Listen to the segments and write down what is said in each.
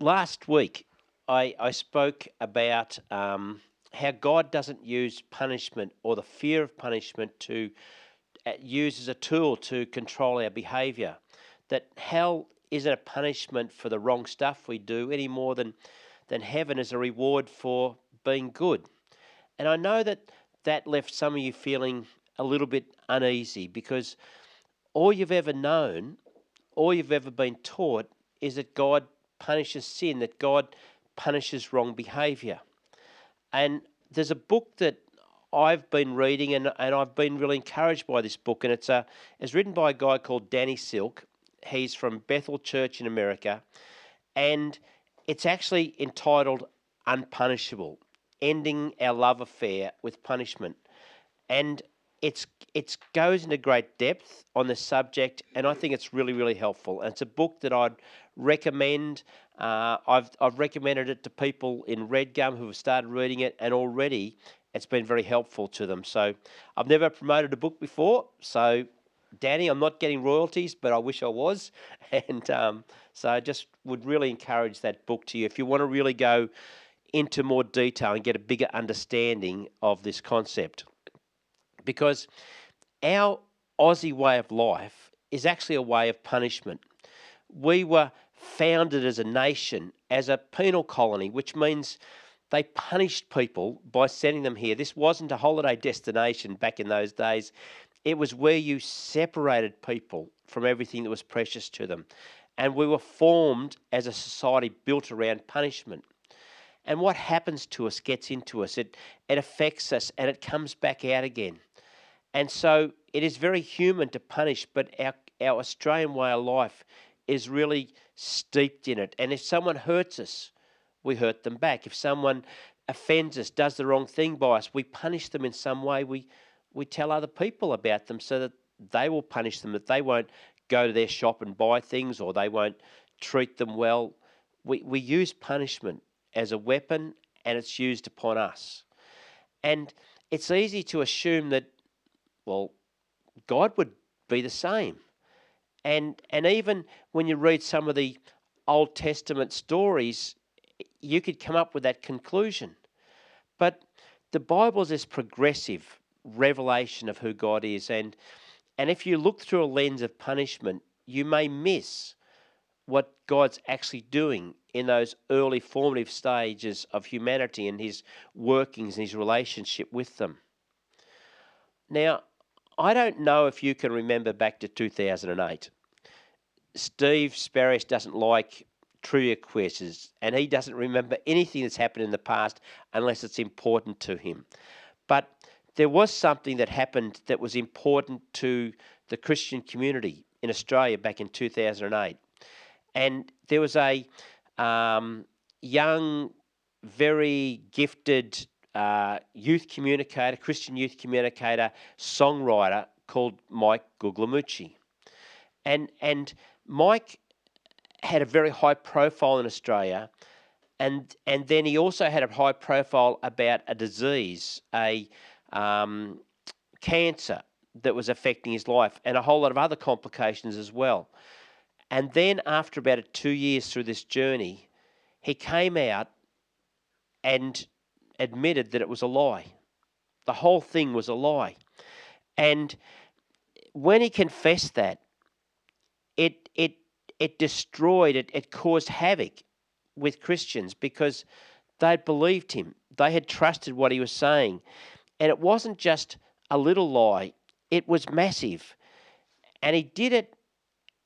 Last week, I spoke about how God doesn't use punishment or the fear of punishment to use as a tool to control our behaviour. That hell isn't a punishment for the wrong stuff we do any more than heaven is a reward for being good. And I know that that left some of you feeling a little bit uneasy because all you've ever known, all you've ever been taught is that God punishes sin, that God punishes wrong behaviour. And there's a book that I've been reading, and I've been really encouraged by this book, and it's written by a guy called Danny Silk. He's from Bethel Church in America, and it's actually entitled Unpunishable: Ending Our Love Affair with Punishment. And it goes into great depth on the subject, and I think it's really, really helpful. And it's a book that I'd recommend. I've recommended it to people in Redgum who have started reading it, and already it's been very helpful to them. So I've never promoted a book before, so Danny, I'm not getting royalties, but I wish I was. And so I just would really encourage that book to you if you want to really go into more detail and get a bigger understanding of this concept. Because our Aussie way of life is actually a way of punishment. We were founded as a nation, as a penal colony, which means they punished people by sending them here. This wasn't a holiday destination back in those days. It was where you separated people from everything that was precious to them. And we were formed as a society built around punishment. And what happens to us gets into us. It affects us, and it comes back out again. And so it is very human to punish, but our Australian way of life is really steeped in it. And if someone hurts us, we hurt them back. If someone offends us, does the wrong thing by us, we punish them in some way. We tell other people about them so that they will punish them, that they won't go to their shop and buy things, or they won't treat them well. We use punishment as a weapon, and it's used upon us. And it's easy to assume that, well, God would be the same. And even when you read some of the Old Testament stories, you could come up with that conclusion. But the Bible is this progressive revelation of who God is. And if you look through a lens of punishment, you may miss what God's actually doing in those early formative stages of humanity and his workings and his relationship with them. Now, I don't know if you can remember back to 2008. Steve Sparrows doesn't like trivia quizzes, and he doesn't remember anything that's happened in the past unless it's important to him. But there was something that happened that was important to the Christian community in Australia back in 2008. And there was a young, very gifted youth communicator, Christian youth communicator, songwriter called Mike Guglimucci. And Mike had a very high profile in Australia, and then he also had a high profile about a disease, a cancer that was affecting his life, and a whole lot of other complications as well. And then after about 2 years through this journey, he came out and admitted that it was a lie. The whole thing was a lie. And when he confessed that, it destroyed, it caused havoc with Christians because they'd believed him. They had trusted what he was saying. And it wasn't just a little lie, it was massive. And he did it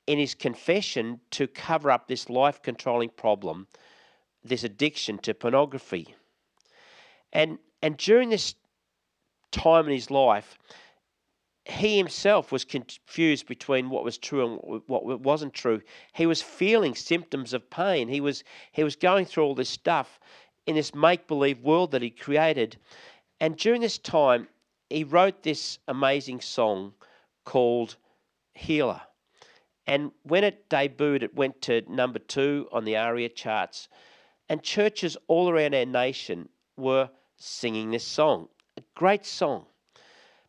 in his confession to cover up this life-controlling problem, this addiction to pornography. And during this time in his life, he himself was confused between what was true and what wasn't true. He was feeling symptoms of pain. He was going through all this stuff in this make-believe world that he created. And during this time, he wrote this amazing song called Healer. And when it debuted, it went to number 2 on the ARIA charts. And churches all around our nation were singing this song. A great song.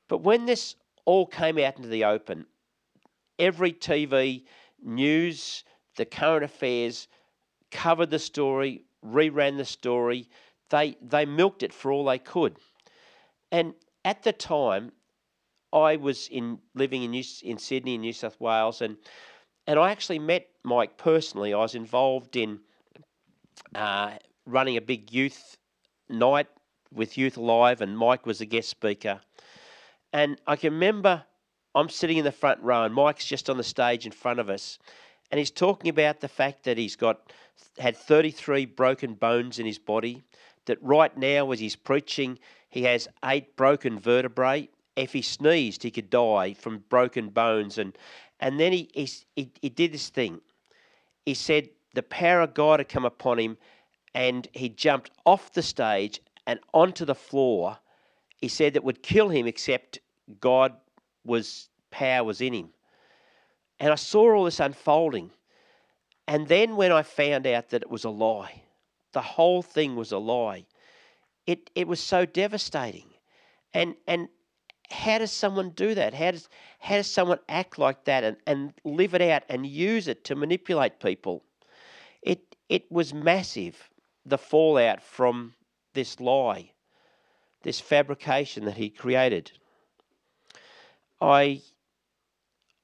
But when this all came out into the open, every TV news, the current affairs covered the story, reran the story. They milked it for all they could. And at the time, I was living in Sydney, in New South Wales, and I actually met Mike personally. I was involved in running a big youth night with Youth Alive, and Mike was a guest speaker. And I can remember I'm sitting in the front row, and Mike's just on the stage in front of us, and he's talking about the fact that had 33 broken bones in his body. That right now, as he's preaching, he has 8 broken vertebrae. If he sneezed, he could die from broken bones. And then he did this thing. He said the power of God had come upon him, and he jumped off the stage and onto the floor. He said that would kill him, except power was in him. And I saw all this unfolding. And then when I found out that it was a lie, the whole thing was a lie, it was so devastating. And how does someone do that? How does someone act like that and live it out and use it to manipulate people? It was massive, the fallout from this lie, this fabrication that he created. I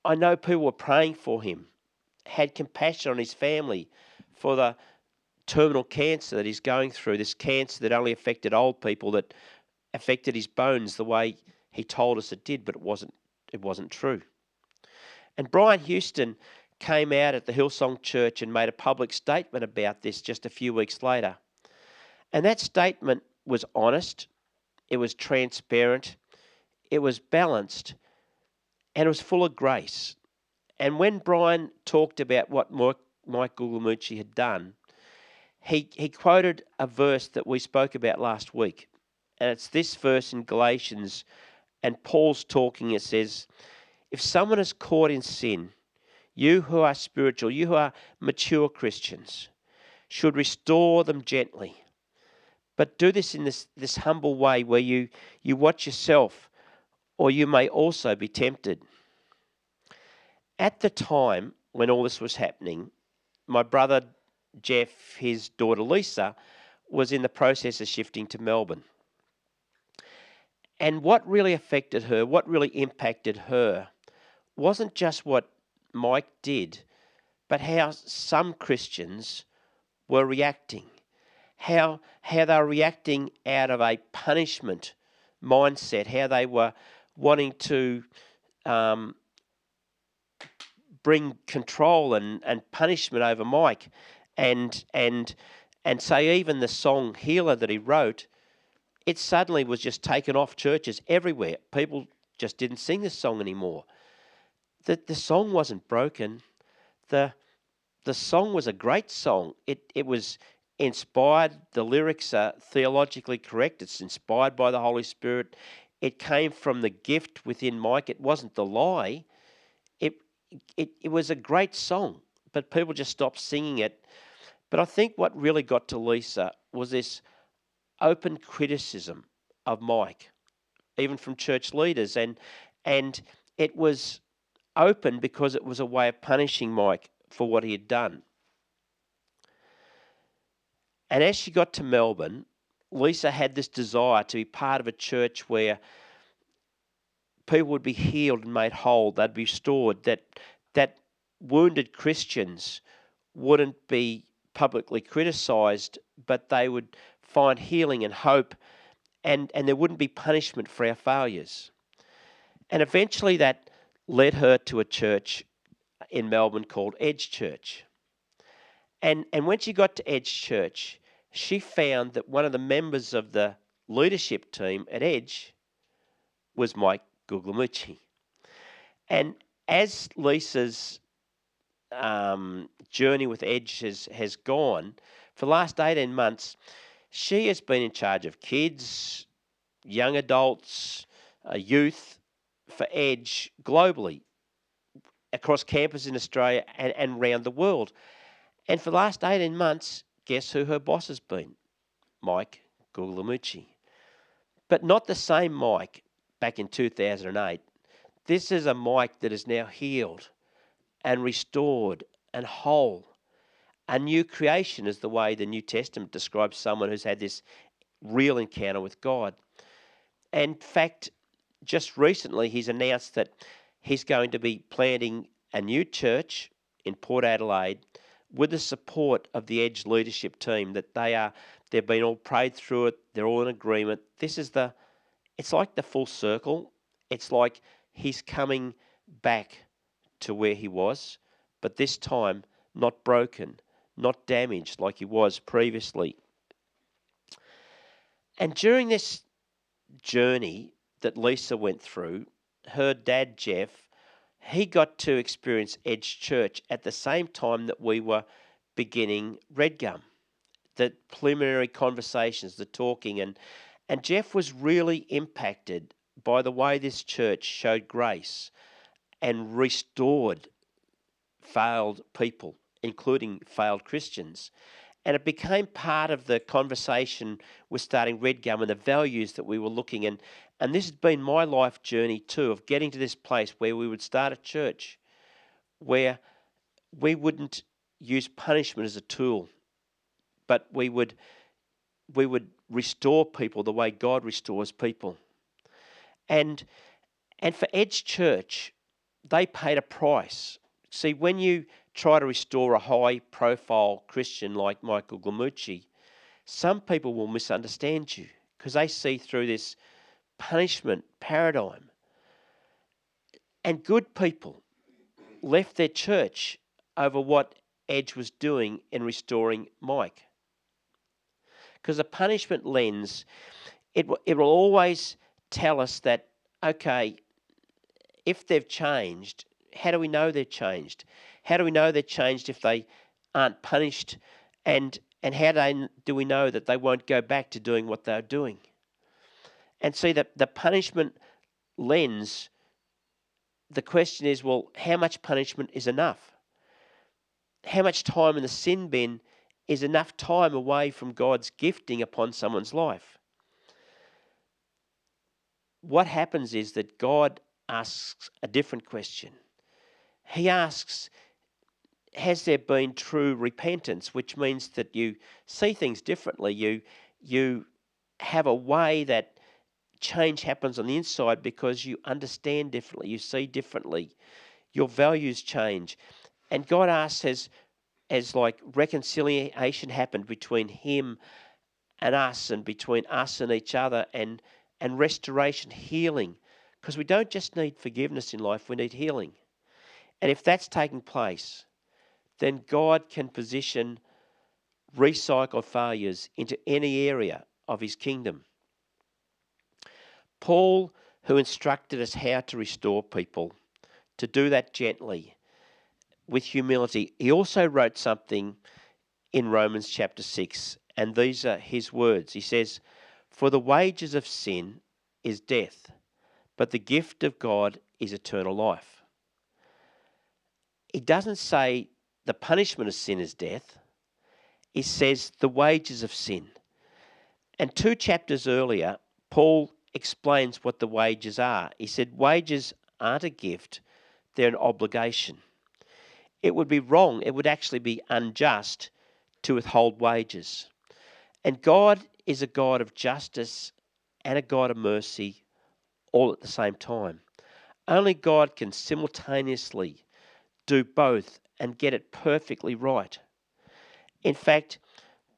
know people were praying for him, had compassion on his family for the terminal cancer that he's going through, this cancer that only affected old people, that affected his bones the way he told us it did, but it wasn't true. And Brian Houston came out at the Hillsong Church and made a public statement about this just a few weeks later. And that statement was honest, it was transparent, it was balanced, and it was full of grace. And when Brian talked about what Mike Guglimucci had done, he quoted a verse that we spoke about last week. And it's this verse in Galatians, and Paul's talking. It says, if someone is caught in sin, you who are spiritual, you who are mature Christians, should restore them gently. But do this in this humble way where you watch yourself, or you may also be tempted. At the time when all this was happening, my brother Jeff, his daughter Lisa, was in the process of shifting to Melbourne. And what really affected her, what really impacted her, wasn't just what Mike did, but how some Christians were reacting. How they were reacting out of a punishment mindset, how they were wanting to bring control and punishment over Mike. And say even the song Healer that he wrote, it suddenly was just taken off churches everywhere. People just didn't sing this song anymore. The song wasn't broken. The song was a great song. It was inspired. The lyrics are theologically correct. It's inspired by the Holy Spirit. It came from the gift within Mike. It wasn't the lie. It was a great song, but people just stopped singing it. But I think what really got to Lisa was this open criticism of Mike, even from church leaders, and it was open because it was a way of punishing Mike for what he had done. And as she got to Melbourne, Lisa had this desire to be part of a church where people would be healed and made whole, they'd be restored, that wounded Christians wouldn't be publicly criticised, but they would find healing and hope, and there wouldn't be punishment for our failures. And eventually that led her to a church in Melbourne called Edge Church. And when she got to Edge Church, she found that one of the members of the leadership team at Edge was Mike Guglimucci. And as Lisa's journey with Edge has gone, for the last 18 months, she has been in charge of kids, young adults, youth for Edge globally, across campuses in Australia and around the world. And for the last 18 months, guess who her boss has been? Mike Guglimucci. But not the same Mike back in 2008. This is a Mike that is now healed and restored and whole. A new creation is the way the New Testament describes someone who's had this real encounter with God. And in fact, just recently he's announced that he's going to be planting a new church in Port Adelaide with the support of the Edge leadership team. That they've been all prayed through it. They're all in agreement. It's like the full circle. It's like he's coming back to where he was, but this time not broken, not damaged like he was previously. And during this journey that Lisa went through, her dad, Jeff, he got to experience Edge Church at the same time that we were beginning Redgum. The preliminary conversations, the talking, and Jeff was really impacted by the way this church showed grace and restored failed people, including failed Christians. And it became part of the conversation with starting Redgum and the values that we were looking in. And this has been my life journey too, of getting to this place where we would start a church where we wouldn't use punishment as a tool, but we would restore people the way God restores people. And for Edge Church, they paid a price. See, when you try to restore a high-profile Christian like Michael Guglimucci, some people will misunderstand you because they see through this punishment paradigm. And good people left their church over what Edge was doing in restoring Mike. Because the punishment lens, it will always tell us that, okay, if they've changed, how do we know they've changed? How do we know they're changed if they aren't punished? And how do we know that they won't go back to doing what they're doing? And see, the punishment lens, the question is, well, how much punishment is enough? How much time in the sin bin is enough time away from God's gifting upon someone's life? What happens is that God asks a different question. He asks, has there been true repentance, which means that you see things differently. You have a way that change happens on the inside because you understand differently, you see differently, your values change. And God asks, as like reconciliation happened between him and us and between us and each other, and restoration, healing, because we don't just need forgiveness in life, we need healing. And if that's taking place, then God can position recycled failures into any area of his kingdom. Paul, who instructed us how to restore people, to do that gently, with humility, he also wrote something in Romans chapter 6, and these are his words. He says, "For the wages of sin is death, but the gift of God is eternal life." He doesn't say the punishment of sin is death. He says the wages of sin. And 2 chapters earlier, Paul explains what the wages are. He said wages aren't a gift, they're an obligation. It would be wrong, it would actually be unjust to withhold wages. And God is a God of justice and a God of mercy all at the same time. Only God can simultaneously do both and get it perfectly right. In fact,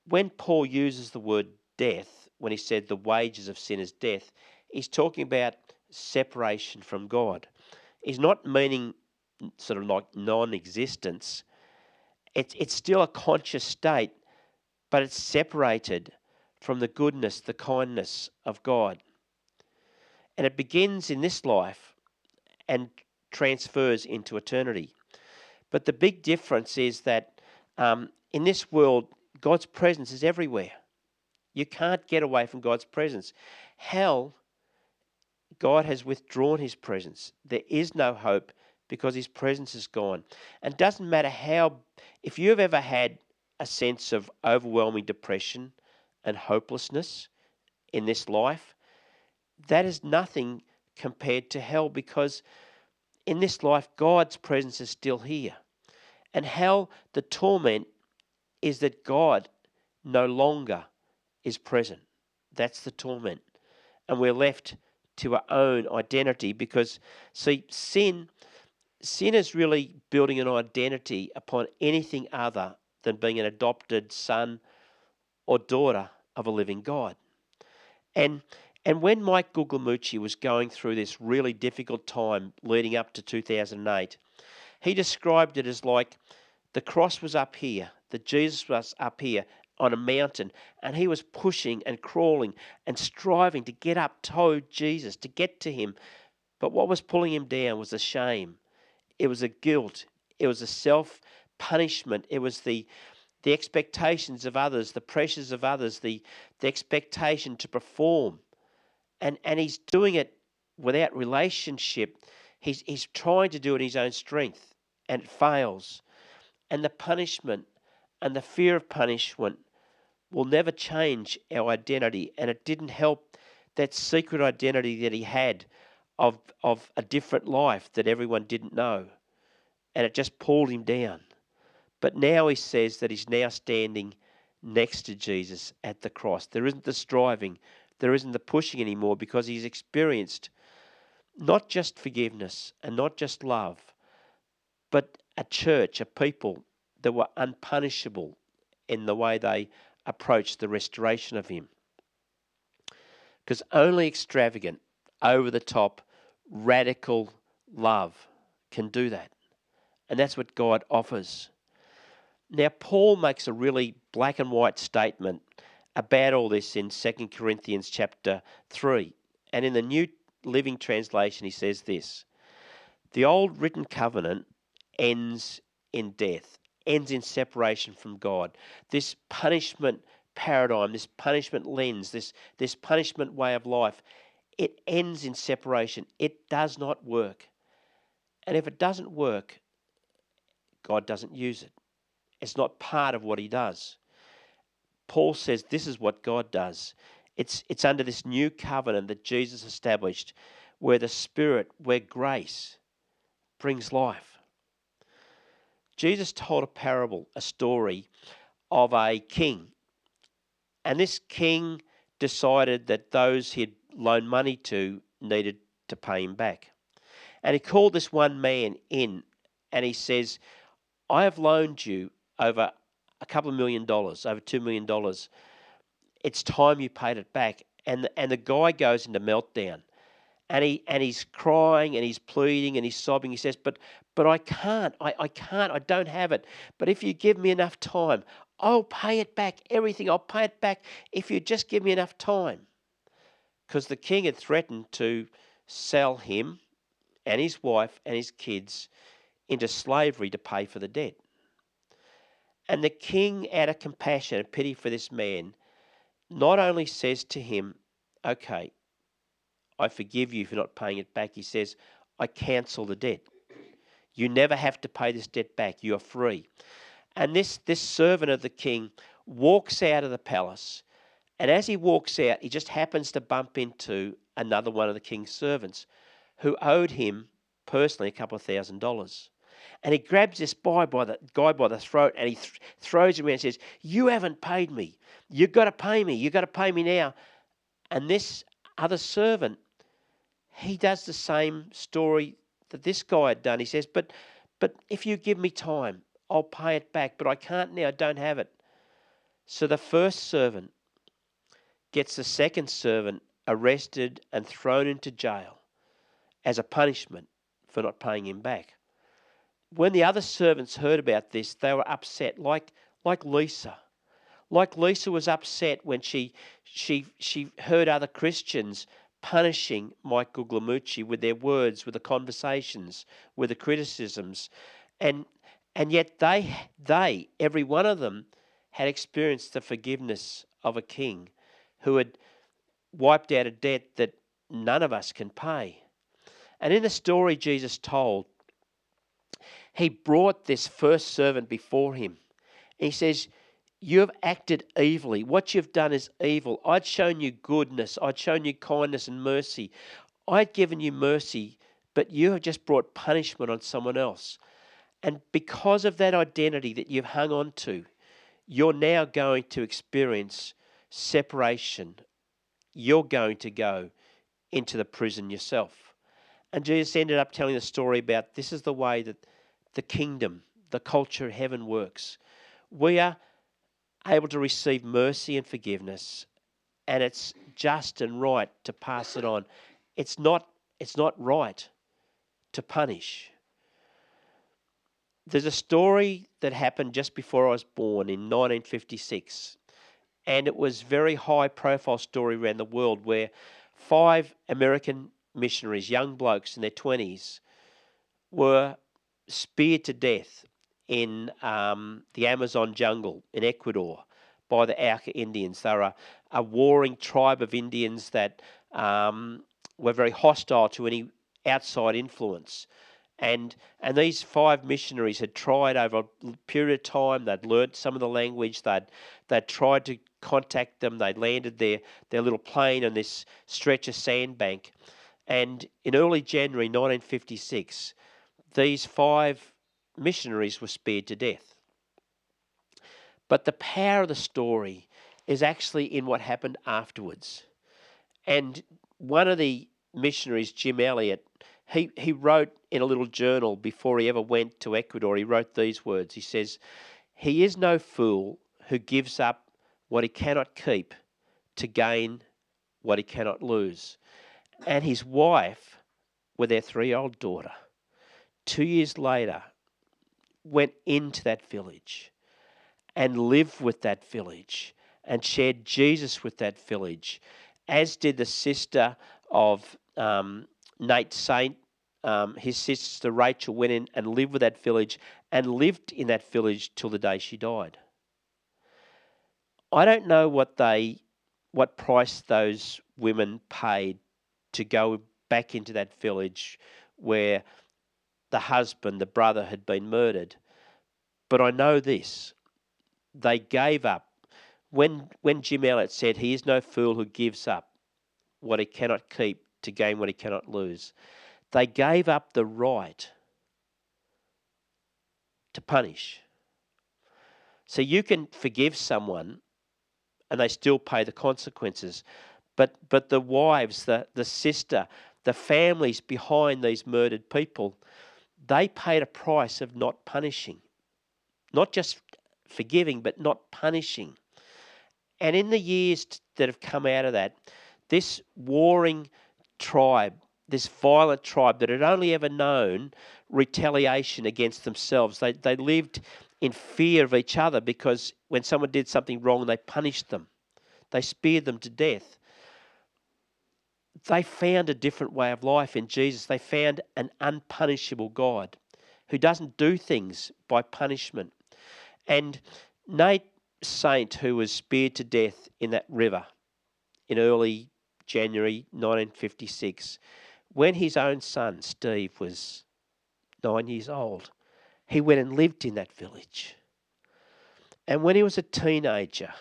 when Paul uses the word death, when he said the wages of sin is death, he's talking about separation from God. He's not meaning sort of like non-existence. It's still a conscious state, but it's separated from the goodness, the kindness of God. And it begins in this life and transfers into eternity. But the big difference is that in this world, God's presence is everywhere. You can't get away from God's presence. Hell, God has withdrawn his presence. There is no hope because his presence is gone. And it doesn't matter if you've ever had a sense of overwhelming depression and hopelessness in this life, that is nothing compared to hell, because in this life, God's presence is still here. And hell, the torment is that God no longer is present. That's the torment. And we're left to our own identity because, see, sin is really building an identity upon anything other than being an adopted son or daughter of a living God. And when Mike Guglimucci was going through this really difficult time leading up to 2008, he described it as like the cross was up here, that Jesus was up here on a mountain, and he was pushing and crawling and striving to get up toward Jesus, to get to him. But what was pulling him down was the shame. It was the guilt. It was the self-punishment. It was the expectations of others, the pressures of others, the expectation to perform. And he's doing it without relationship. He's trying to do it in his own strength, and it fails. And the punishment and the fear of punishment will never change our identity. And it didn't help that secret identity that he had of a different life that everyone didn't know. And it just pulled him down. But now he says that he's now standing next to Jesus at the cross. There isn't the striving. There isn't the pushing anymore, because he's experienced not just forgiveness and not just love, but a church, a people that were unpunishable in the way they approached the restoration of him. Because only extravagant, over the top, radical love can do that. And that's what God offers. Now, Paul makes a really black and white statement about all this in 2 Corinthians chapter 3. And in the New Living Translation, he says this: the old written covenant ends in death, ends in separation from God. This punishment paradigm, this punishment lens, this punishment way of life, it ends in separation. It does not work. And if it doesn't work, God doesn't use it. It's not part of what he does. Paul says this is what God does. It's under this new covenant that Jesus established, where the Spirit, where grace brings life. Jesus told a parable, a story of a king. And this king decided that those he had loaned money to needed to pay him back. And he called this one man in, and he says, I have loaned you over a couple of $1 million, over $2 million. It's time you paid it back. And the guy goes into meltdown. And he's crying and he's pleading and he's sobbing. He says, but I can't. I can't. I don't have it. But if you give me enough time, I'll pay it back. Everything. I'll pay it back if you just give me enough time. Because the king had threatened to sell him and his wife and his kids into slavery to pay for the debt. And the king, out of compassion and pity for this man, not only says to him, okay, I forgive you for not paying it back. He says, I cancel the debt. You never have to pay this debt back. You are free. And this servant of the king walks out of the palace. And as he walks out, he just happens to bump into another one of the king's servants who owed him personally a couple of $1,000s. And he grabs this guy by the throat and he throws him around and says, you haven't paid me. You've got to pay me. You've got to pay me now. And this other servant, he does the same story that this guy had done. He says, but if you give me time, I'll pay it back. But I can't now. I don't have it. So the first servant gets the second servant arrested and thrown into jail as a punishment for not paying him back. When the other servants heard about this, they were upset, like Lisa. Like Lisa was upset when she heard other Christians punishing Mike Guglimucci with their words, with the conversations, with the criticisms. And yet they, every one of them, had experienced the forgiveness of a king who had wiped out a debt that none of us can pay. And in the story Jesus told, he brought this first servant before him. And he says, you have acted evilly. What you've done is evil. I'd shown you goodness. I'd shown you kindness and mercy. I'd given you mercy, but you have just brought punishment on someone else. And because of that identity that you've hung on to, you're now going to experience separation. You're going to go into the prison yourself. And Jesus ended up telling the story about this is the way that the kingdom, the culture of heaven works. We are able to receive mercy and forgiveness, and it's just and right to pass it on. It's not right to punish. There's a story that happened just before I was born in 1956, and it was a very high profile story around the world where 5 American missionaries, young blokes in their 20s, were speared to death in the Amazon jungle in Ecuador by the Auca Indians. They were a warring tribe of Indians that were very hostile to any outside influence. And these 5 missionaries had tried over a period of time. They'd learnt some of the language. They'd tried to contact them. They'd landed their little plane on this stretch of sandbank. And in early January 1956, these 5 missionaries were speared to death. But the power of the story is actually in what happened afterwards. And one of the missionaries, Jim Elliott, he wrote in a little journal before he ever went to Ecuador, he wrote these words. He says, "He is no fool who gives up what he cannot keep to gain what he cannot lose." And his wife, with their 3-year-old daughter, 2 years later, went into that village and lived with that village and shared Jesus with that village, as did the sister of Nate Saint. His sister Rachel went in and lived with that village and lived in that village till the day she died. I don't know what price those women paid to go back into that village where the husband, the brother, had been murdered. But I know this. They gave up. When Jim Elliott said, "He is no fool who gives up what he cannot keep to gain what he cannot lose," they gave up the right to punish. So you can forgive someone and they still pay the consequences. But the wives, the sister, the families behind these murdered people, they paid a price of not punishing. Not just forgiving, but not punishing. And in the years that have come out of that, this warring tribe, this violent tribe that had only ever known retaliation against themselves, they lived in fear of each other because when someone did something wrong, they punished them. They speared them to death. They found a different way of life in Jesus. They found an unpunishable God who doesn't do things by punishment. And Nate Saint, who was speared to death in that river in early January 1956, when his own son, Steve, was 9 years old, he went and lived in that village. And when he was a teenager,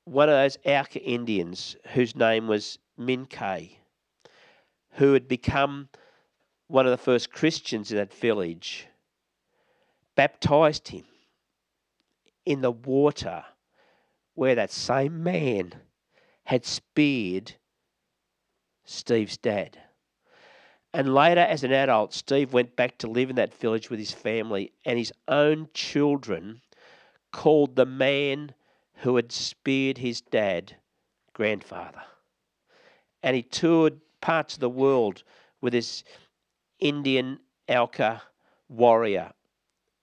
one of those Auca Indians, whose name was Minkay, who had become one of the first Christians in that village, baptized him in the water where that same man had speared Steve's dad. And later, as an adult, Steve went back to live in that village with his family, and his own children called the man who had speared his dad grandfather. And he toured parts of the world with this Indian Auca warrior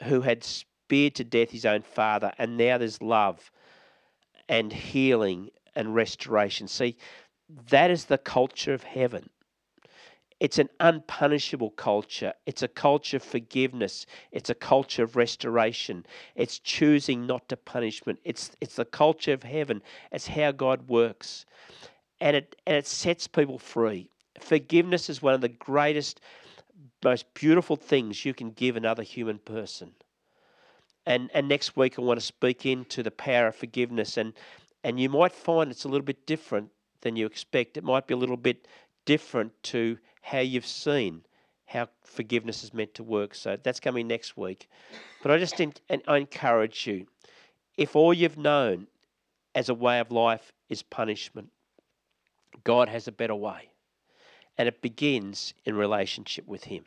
who had speared to death his own father, and now there's love and healing and restoration. See, that is the culture of heaven. It's an unpunishable culture. It's a culture of forgiveness. It's a culture of restoration. It's choosing not to punishment. It's the culture of heaven. It's how God works. And it sets people free. Forgiveness is one of the greatest, most beautiful things you can give another human person. And next week I want to speak into the power of forgiveness, and you might find it's a little bit different than you expect. It might be a little bit different to how you've seen how forgiveness is meant to work. So that's going to be next week. But I encourage you, if all you've known as a way of life is punishment, God has a better way. And it begins in relationship with Him.